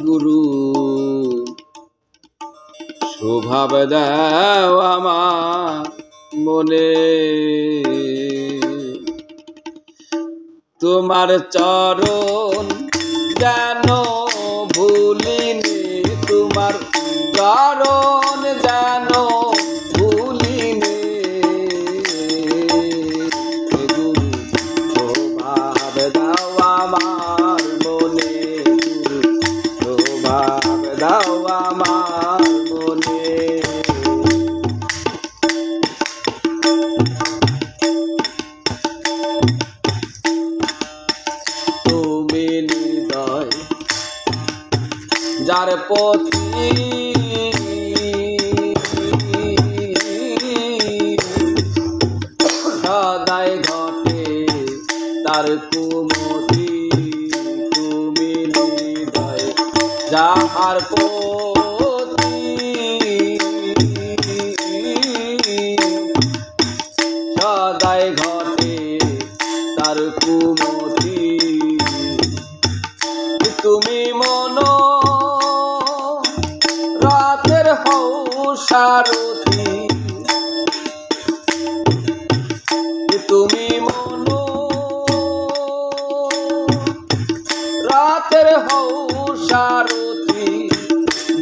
গুরু স্বভাব দাও আমার মনে, তোমার চরণ যেন ভুলিনি, তোমার চরণ যেন ভুলিনি। গুরু স্বভাব দাও আমার মনে, গুরু স্বভাব দাও আমার মনে। তুমি হৃদয় যার প্রতি সদাই ঘটে তার কুমতি, তুমি হৃদয় যাহার প্রতি সদাই ঘটে তার কুমতি। তুমি মন রাতের হও সারথি, তুমি মন রাতের হও সারথি।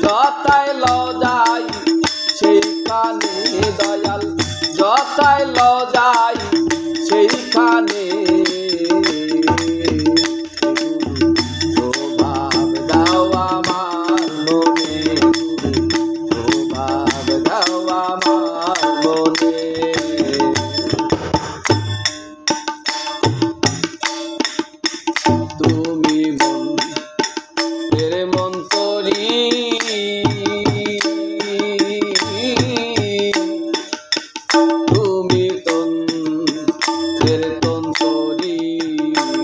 যতাই লজাই সেইখানে দয়াল, যতাই লজাই সেইখানে। স্বভাব দাও আমার মনে, স্বভাব দাও আমার মনে। তুমি মনের মন্তরী, তুমি তন্ত্রের তন্তরী,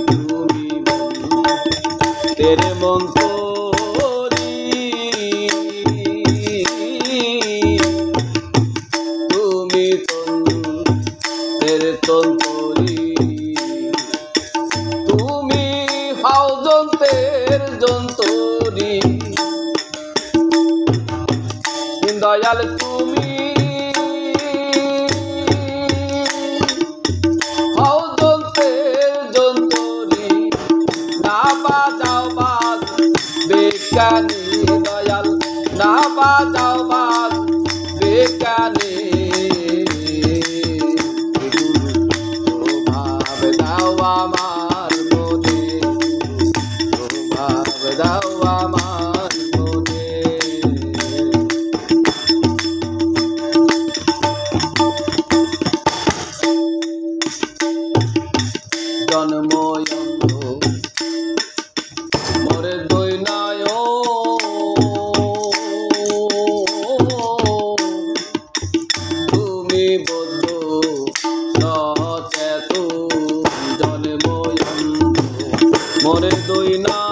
তুমি মনের মন্তরী, তুমি তন্ত্রের তন্তরী। তুমি হাও যন্ত্রের যন্তরী, দয়াল তুমি হাও যন্ত্রের যন্তরী। না বাজাও বাজ বেকানি দয়াল, না বাজাও বাজ বেকানি। স্বভাব দাও আমার মনে, স্বভাব দাও আমার মনে। জন্ময়ন্ধ মোরে দৈনায়, তুমি বদ্ধ সচেতন। জন্ময়ন্ধ মোরে দৈনায়,